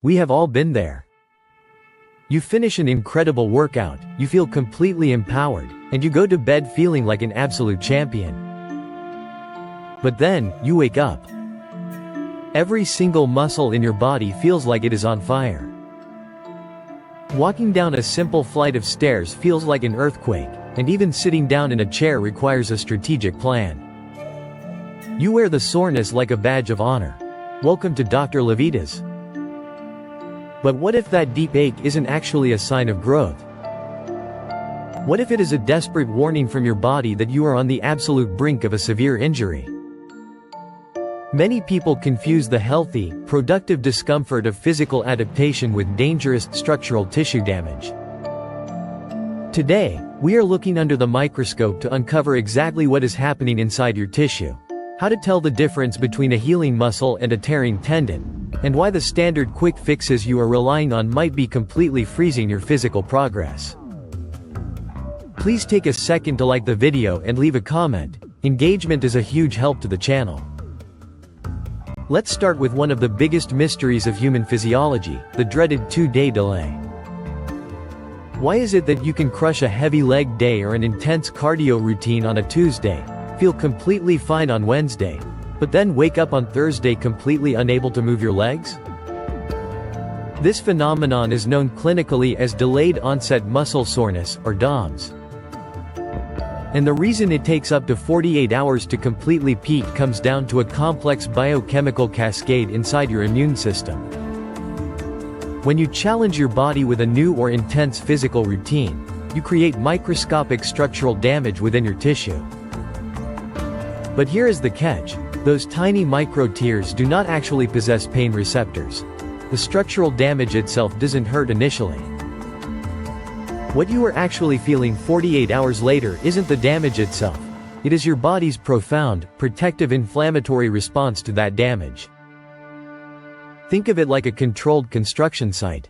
We have all been there. You finish an incredible workout, you feel completely empowered, and you go to bed feeling like an absolute champion. But then, you wake up. Every single muscle in your body feels like it is on fire. Walking down a simple flight of stairs feels like an earthquake, and even sitting down in a chair requires a strategic plan. You wear the soreness like a badge of honor. Welcome to Dr. Levitas. But what if that deep ache isn't actually a sign of growth? What if it is a desperate warning from your body that you are on the absolute brink of a severe injury? Many people confuse the healthy, productive discomfort of physical adaptation with dangerous, structural tissue damage. Today, we are looking under the microscope to uncover exactly what is happening inside your tissue, how to tell the difference between a healing muscle and a tearing tendon, and why the standard quick fixes you are relying on might be completely freezing your physical progress. Please take a second to like the video and leave a comment. Engagement is a huge help to the channel. Let's start with one of the biggest mysteries of human physiology, the dreaded 2-day delay. Why is it that you can crush a heavy leg day or an intense cardio routine on a Tuesday, feel completely fine on Wednesday, but then wake up on Thursday completely unable to move your legs? This phenomenon is known clinically as delayed onset muscle soreness, or DOMS. And the reason it takes up to 48 hours to completely peak comes down to a complex biochemical cascade inside your immune system. When you challenge your body with a new or intense physical routine, you create microscopic structural damage within your tissue. But here is the catch: those tiny micro-tears do not actually possess pain receptors. The structural damage itself doesn't hurt initially. What you are actually feeling 48 hours later isn't the damage itself. It is your body's profound, protective inflammatory response to that damage. Think of it like a controlled construction site.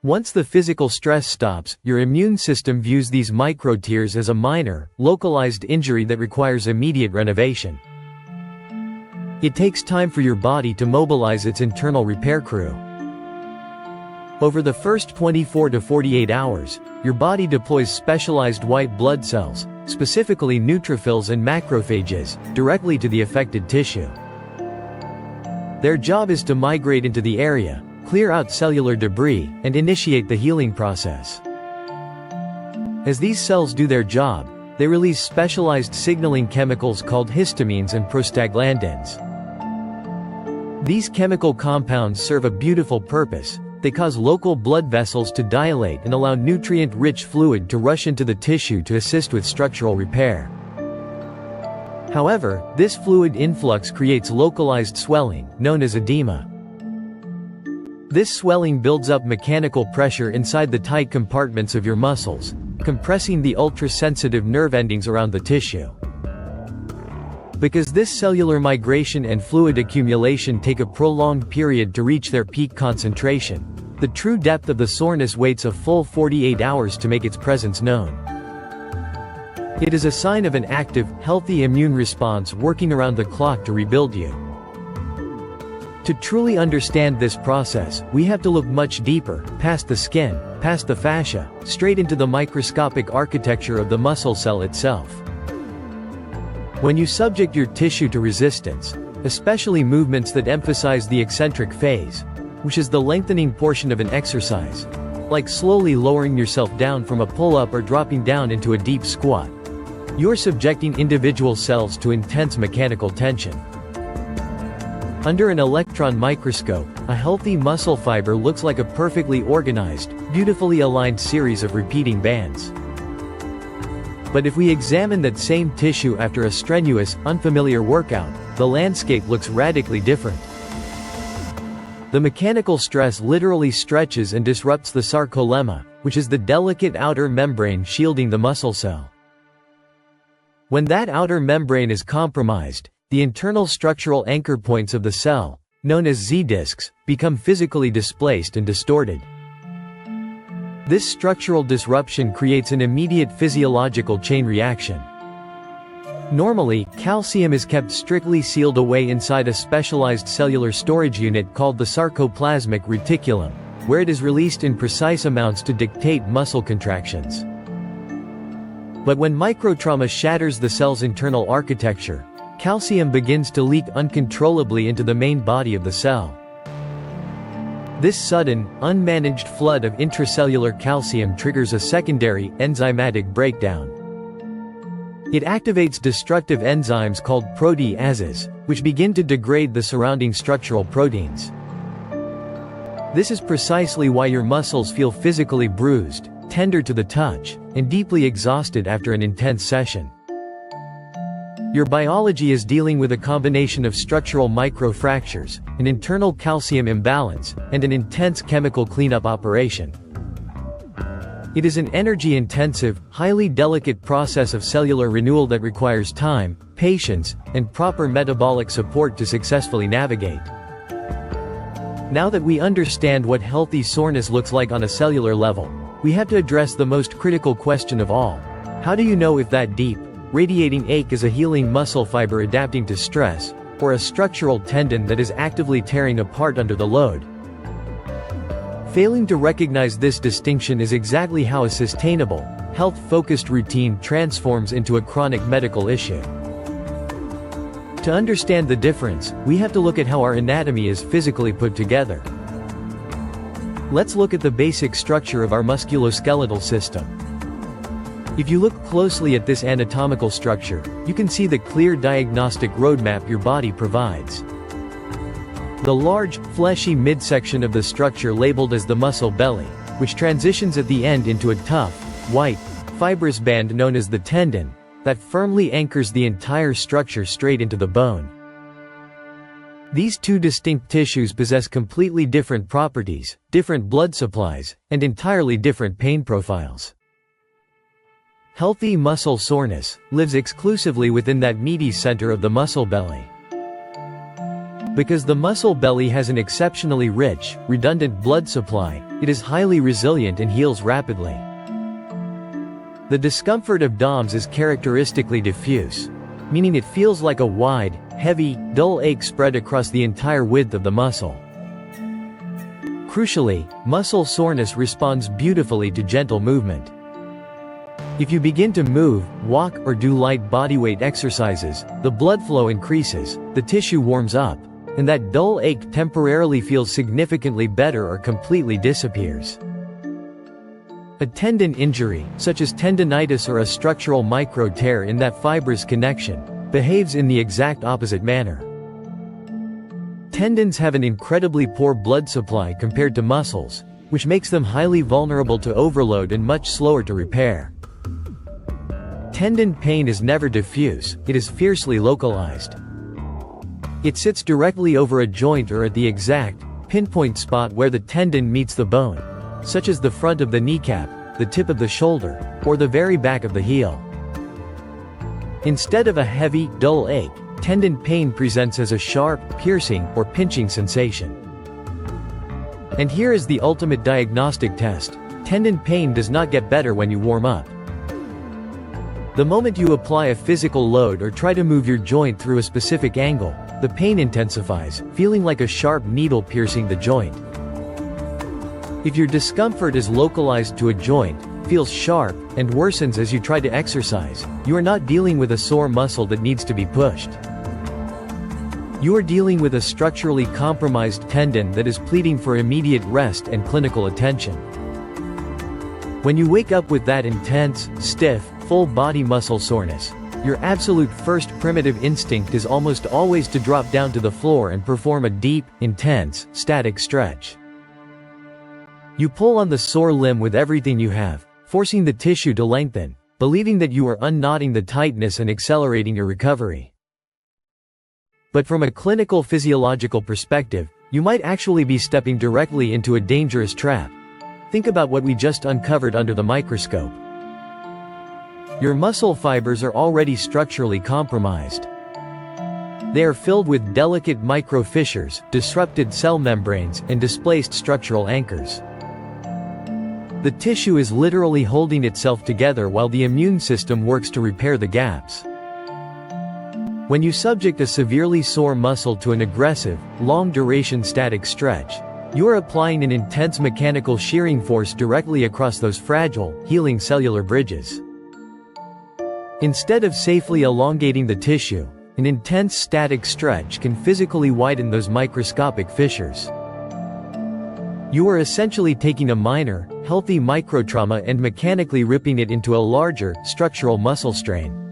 Once the physical stress stops, your immune system views these micro-tears as a minor, localized injury that requires immediate renovation. It takes time for your body to mobilize its internal repair crew. Over the first 24 to 48 hours, your body deploys specialized white blood cells, specifically neutrophils and macrophages, directly to the affected tissue. Their job is to migrate into the area, clear out cellular debris, and initiate the healing process. As these cells do their job, they release specialized signaling chemicals called histamines and prostaglandins. These chemical compounds serve a beautiful purpose. They cause local blood vessels to dilate and allow nutrient-rich fluid to rush into the tissue to assist with structural repair. However, this fluid influx creates localized swelling, known as edema. This swelling builds up mechanical pressure inside the tight compartments of your muscles, compressing the ultra-sensitive nerve endings around the tissue. Because this cellular migration and fluid accumulation take a prolonged period to reach their peak concentration, the true depth of the soreness waits a full 48 hours to make its presence known. It is a sign of an active, healthy immune response working around the clock to rebuild you. To truly understand this process, we have to look much deeper, past the skin, past the fascia, straight into the microscopic architecture of the muscle cell itself. When you subject your tissue to resistance, especially movements that emphasize the eccentric phase, which is the lengthening portion of an exercise, like slowly lowering yourself down from a pull-up or dropping down into a deep squat, you're subjecting individual cells to intense mechanical tension. Under an electron microscope, a healthy muscle fiber looks like a perfectly organized, beautifully aligned series of repeating bands. But if we examine that same tissue after a strenuous, unfamiliar workout, the landscape looks radically different. The mechanical stress literally stretches and disrupts the sarcolemma, which is the delicate outer membrane shielding the muscle cell. When that outer membrane is compromised, the internal structural anchor points of the cell, known as Z-discs, become physically displaced and distorted. This structural disruption creates an immediate physiological chain reaction. Normally, calcium is kept strictly sealed away inside a specialized cellular storage unit called the sarcoplasmic reticulum, where it is released in precise amounts to dictate muscle contractions. But when microtrauma shatters the cell's internal architecture, calcium begins to leak uncontrollably into the main body of the cell. This sudden, unmanaged flood of intracellular calcium triggers a secondary, enzymatic breakdown. It activates destructive enzymes called proteases, which begin to degrade the surrounding structural proteins. This is precisely why your muscles feel physically bruised, tender to the touch, and deeply exhausted after an intense session. Your biology is dealing with a combination of structural microfractures, an internal calcium imbalance, and an intense chemical cleanup operation. It is an energy-intensive, highly delicate process of cellular renewal that requires time, patience, and proper metabolic support to successfully navigate. Now that we understand what healthy soreness looks like on a cellular level, we have to address the most critical question of all. How do you know if that deep, radiating ache is a healing muscle fiber adapting to stress, or a structural tendon that is actively tearing apart under the load? Failing to recognize this distinction is exactly how a sustainable, health-focused routine transforms into a chronic medical issue. To understand the difference, we have to look at how our anatomy is physically put together. Let's look at the basic structure of our musculoskeletal system. If you look closely at this anatomical structure, you can see the clear diagnostic roadmap your body provides. The large, fleshy midsection of the structure labeled as the muscle belly, which transitions at the end into a tough, white, fibrous band known as the tendon, that firmly anchors the entire structure straight into the bone. These two distinct tissues possess completely different properties, different blood supplies, and entirely different pain profiles. Healthy muscle soreness lives exclusively within that meaty center of the muscle belly. Because the muscle belly has an exceptionally rich, redundant blood supply, it is highly resilient and heals rapidly. The discomfort of DOMS is characteristically diffuse, meaning it feels like a wide, heavy, dull ache spread across the entire width of the muscle. Crucially, muscle soreness responds beautifully to gentle movement. If you begin to move, walk, or do light bodyweight exercises, the blood flow increases, the tissue warms up, and that dull ache temporarily feels significantly better or completely disappears. A tendon injury, such as tendinitis or a structural micro-tear in that fibrous connection, behaves in the exact opposite manner. Tendons have an incredibly poor blood supply compared to muscles, which makes them highly vulnerable to overload and much slower to repair. Tendon pain is never diffuse, it is fiercely localized. It sits directly over a joint or at the exact, pinpoint spot where the tendon meets the bone, such as the front of the kneecap, the tip of the shoulder, or the very back of the heel. Instead of a heavy, dull ache, tendon pain presents as a sharp, piercing, or pinching sensation. And here is the ultimate diagnostic test: tendon pain does not get better when you warm up. The moment you apply a physical load or try to move your joint through a specific angle, the pain intensifies, feeling like a sharp needle piercing the joint. If your discomfort is localized to a joint, feels sharp, and worsens as you try to exercise, you are not dealing with a sore muscle that needs to be pushed. You are dealing with a structurally compromised tendon that is pleading for immediate rest and clinical attention. When you wake up with that intense, stiff, full-body muscle soreness, your absolute first primitive instinct is almost always to drop down to the floor and perform a deep, intense, static stretch. You pull on the sore limb with everything you have, forcing the tissue to lengthen, believing that you are unknotting the tightness and accelerating your recovery. But from a clinical physiological perspective, you might actually be stepping directly into a dangerous trap. Think about what we just uncovered under the microscope. Your muscle fibers are already structurally compromised. They are filled with delicate micro-fissures, disrupted cell membranes, and displaced structural anchors. The tissue is literally holding itself together while the immune system works to repair the gaps. When you subject a severely sore muscle to an aggressive, long-duration static stretch, you are applying an intense mechanical shearing force directly across those fragile, healing cellular bridges. Instead of safely elongating the tissue, an intense static stretch can physically widen those microscopic fissures. You are essentially taking a minor, healthy microtrauma and mechanically ripping it into a larger, structural muscle strain.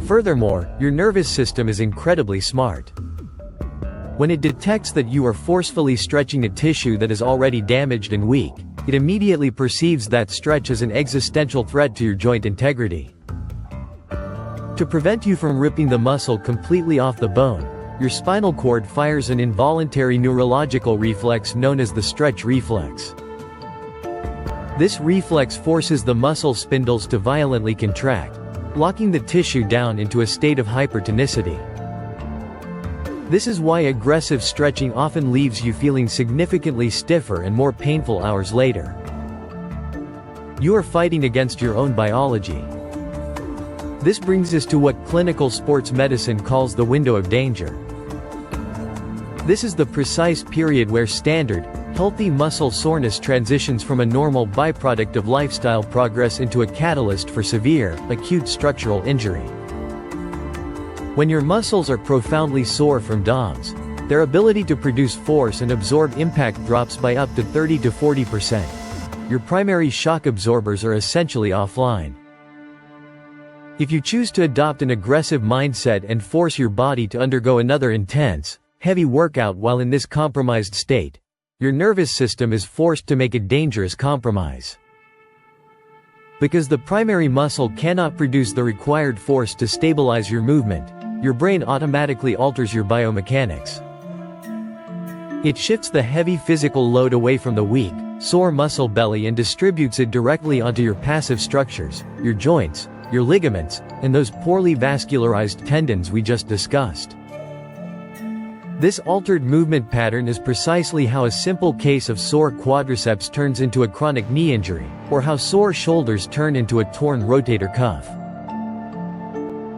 Furthermore, your nervous system is incredibly smart. When it detects that you are forcefully stretching a tissue that is already damaged and weak, it immediately perceives that stretch as an existential threat to your joint integrity. To prevent you from ripping the muscle completely off the bone, your spinal cord fires an involuntary neurological reflex known as the stretch reflex. This reflex forces the muscle spindles to violently contract, locking the tissue down into a state of hypertonicity. This is why aggressive stretching often leaves you feeling significantly stiffer and more painful hours later. You are fighting against your own biology. This brings us to what clinical sports medicine calls the window of danger. This is the precise period where standard, healthy muscle soreness transitions from a normal byproduct of lifestyle progress into a catalyst for severe, acute structural injury. When your muscles are profoundly sore from DOMS, their ability to produce force and absorb impact drops by up to 30 to 40%. Your primary shock absorbers are essentially offline. If you choose to adopt an aggressive mindset and force your body to undergo another intense, heavy workout while in this compromised state, your nervous system is forced to make a dangerous compromise. Because the primary muscle cannot produce the required force to stabilize your movement, your brain automatically alters your biomechanics. It shifts the heavy physical load away from the weak, sore muscle belly and distributes it directly onto your passive structures, your joints, your ligaments, and those poorly vascularized tendons we just discussed. This altered movement pattern is precisely how a simple case of sore quadriceps turns into a chronic knee injury, or how sore shoulders turn into a torn rotator cuff.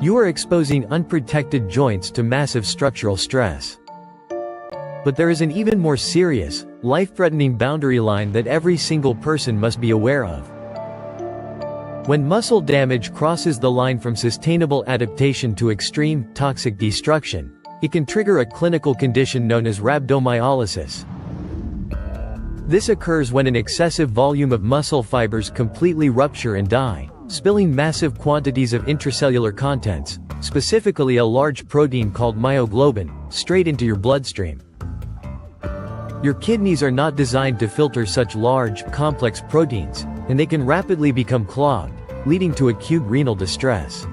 You are exposing unprotected joints to massive structural stress. But there is an even more serious, life-threatening boundary line that every single person must be aware of. When muscle damage crosses the line from sustainable adaptation to extreme, toxic destruction, it can trigger a clinical condition known as rhabdomyolysis. This occurs when an excessive volume of muscle fibers completely rupture and die, spilling massive quantities of intracellular contents, specifically a large protein called myoglobin, straight into your bloodstream. Your kidneys are not designed to filter such large, complex proteins, and they can rapidly become clogged, leading to acute renal distress.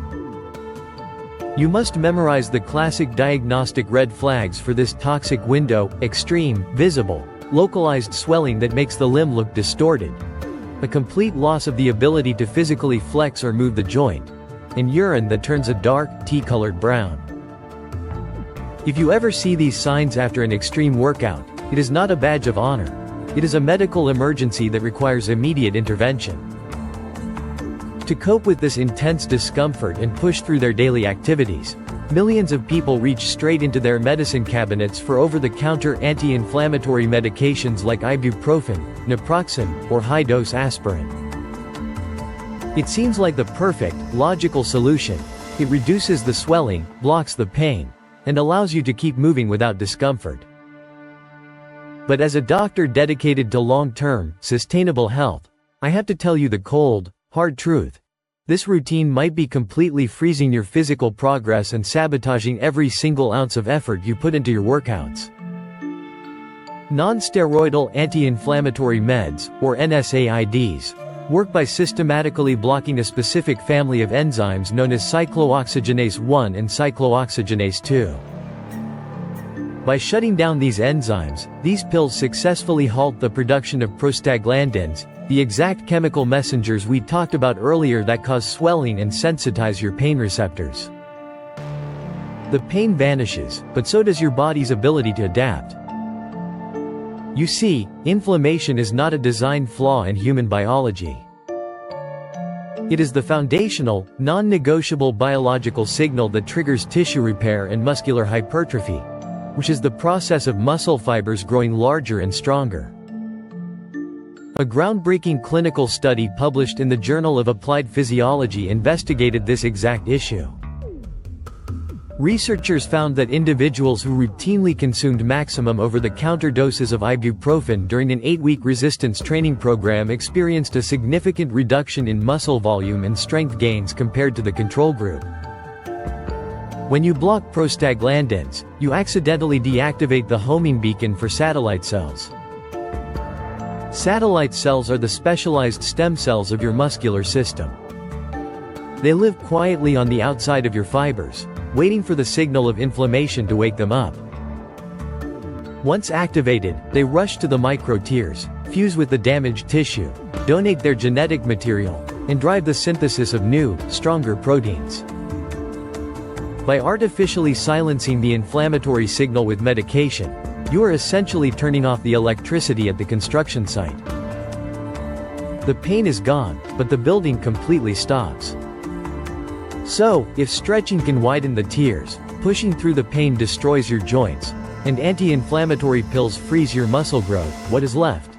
You must memorize the classic diagnostic red flags for this toxic window: extreme, visible, localized swelling that makes the limb look distorted, a complete loss of the ability to physically flex or move the joint, and urine that turns a dark, tea-colored brown. If you ever see these signs after an extreme workout, it is not a badge of honor. It is a medical emergency that requires immediate intervention. To cope with this intense discomfort and push through their daily activities, millions of people reach straight into their medicine cabinets for over-the-counter anti-inflammatory medications like ibuprofen, naproxen, or high-dose aspirin. It seems like the perfect, logical solution. It reduces the swelling, blocks the pain, and allows you to keep moving without discomfort. But as a doctor dedicated to long-term, sustainable health, I have to tell you the cold, hard truth. This routine might be completely freezing your physical progress and sabotaging every single ounce of effort you put into your workouts. Non-steroidal anti-inflammatory meds, or NSAIDs, work by systematically blocking a specific family of enzymes known as cyclooxygenase 1 and cyclooxygenase 2. By shutting down these enzymes, these pills successfully halt the production of prostaglandins, the exact chemical messengers we talked about earlier that cause swelling and sensitize your pain receptors. The pain vanishes, but so does your body's ability to adapt. You see, inflammation is not a design flaw in human biology. It is the foundational, non-negotiable biological signal that triggers tissue repair and muscular hypertrophy, which is the process of muscle fibers growing larger and stronger. A groundbreaking clinical study published in the Journal of Applied Physiology investigated this exact issue. Researchers found that individuals who routinely consumed maximum over-the-counter doses of ibuprofen during an 8-week resistance training program experienced a significant reduction in muscle volume and strength gains compared to the control group. When you block prostaglandins, you accidentally deactivate the homing beacon for satellite cells. Satellite cells are the specialized stem cells of your muscular system. They live quietly on the outside of your fibers, waiting for the signal of inflammation to wake them up. Once activated, they rush to the microtears, fuse with the damaged tissue, donate their genetic material, and drive the synthesis of new, stronger proteins. By artificially silencing the inflammatory signal with medication, you are essentially turning off the electricity at the construction site. The pain is gone, but the building completely stops. So, if stretching can widen the tears, pushing through the pain destroys your joints, and anti-inflammatory pills freeze your muscle growth, what is left?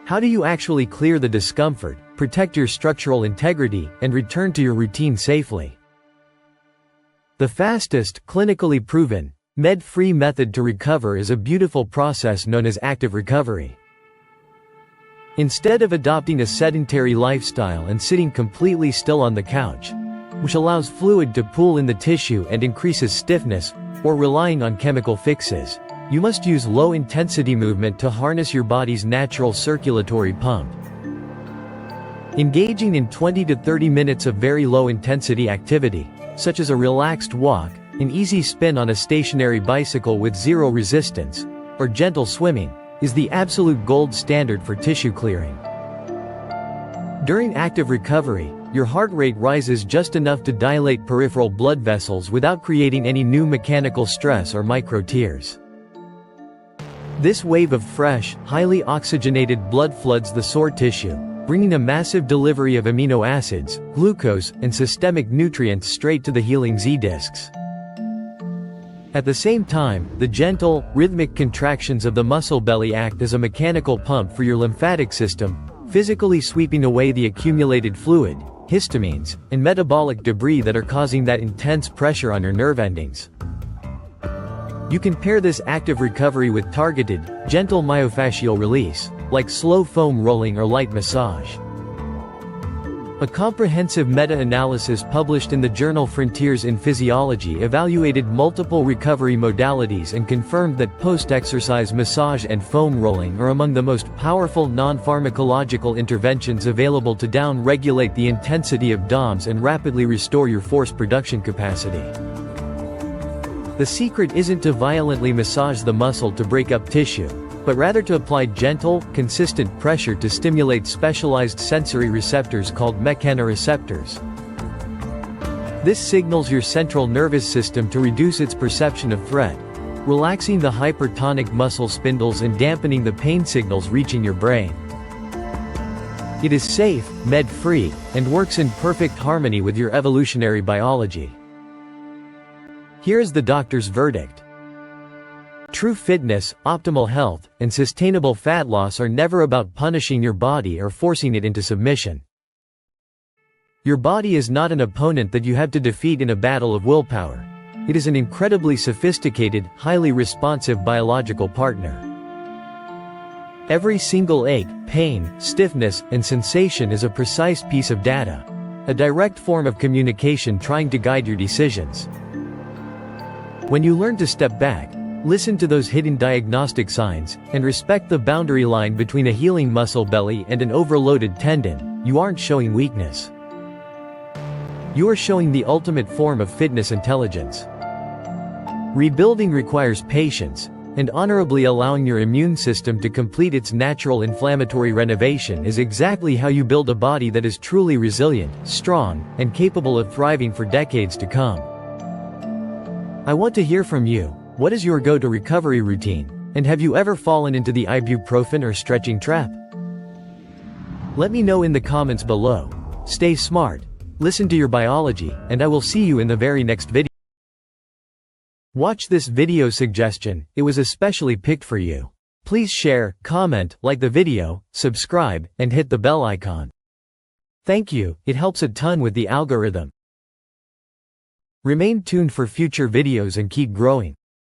How do you actually clear the discomfort, protect your structural integrity, and return to your routine safely? The fastest, clinically proven, med-free method to recover is a beautiful process known as active recovery. Instead of adopting a sedentary lifestyle and sitting completely still on the couch, which allows fluid to pool in the tissue and increases stiffness, or relying on chemical fixes, you must use low-intensity movement to harness your body's natural circulatory pump. Engaging in 20 to 30 minutes of very low-intensity activity, such as a relaxed walk, an easy spin on a stationary bicycle with zero resistance, or gentle swimming, is the absolute gold standard for tissue clearing. During active recovery, your heart rate rises just enough to dilate peripheral blood vessels without creating any new mechanical stress or micro-tears. This wave of fresh, highly oxygenated blood floods the sore tissue, bringing a massive delivery of amino acids, glucose, and systemic nutrients straight to the healing Z-discs. At the same time, the gentle, rhythmic contractions of the muscle belly act as a mechanical pump for your lymphatic system, physically sweeping away the accumulated fluid, histamines, and metabolic debris that are causing that intense pressure on your nerve endings. You can pair this active recovery with targeted, gentle myofascial release, like slow foam rolling or light massage. A comprehensive meta-analysis published in the journal Frontiers in Physiology evaluated multiple recovery modalities and confirmed that post-exercise massage and foam rolling are among the most powerful non-pharmacological interventions available to down-regulate the intensity of DOMS and rapidly restore your force production capacity. The secret isn't to violently massage the muscle to break up tissue, but rather to apply gentle, consistent pressure to stimulate specialized sensory receptors called mechanoreceptors. This signals your central nervous system to reduce its perception of threat, relaxing the hypertonic muscle spindles and dampening the pain signals reaching your brain. It is safe, med-free, and works in perfect harmony with your evolutionary biology. Here is the doctor's verdict. True fitness, optimal health, and sustainable fat loss are never about punishing your body or forcing it into submission. Your body is not an opponent that you have to defeat in a battle of willpower. It is an incredibly sophisticated, highly responsive biological partner. Every single ache, pain, stiffness, and sensation is a precise piece of data, a direct form of communication trying to guide your decisions. When you learn to step back, listen to those hidden diagnostic signs, and respect the boundary line between a healing muscle belly and an overloaded tendon, you aren't showing weakness. You are showing the ultimate form of fitness intelligence. Rebuilding requires patience, and honorably allowing your immune system to complete its natural inflammatory renovation is exactly how you build a body that is truly resilient, strong, and capable of thriving for decades to come. I want to hear from you. What is your go-to recovery routine, and have you ever fallen into the ibuprofen or stretching trap? Let me know in the comments below. Stay smart, listen to your biology, and I will see you in the very next video. Watch this video suggestion, it was especially picked for you. Please share, comment, like the video, subscribe, and hit the bell icon. Thank you, it helps a ton with the algorithm. Remain tuned for future videos and keep growing.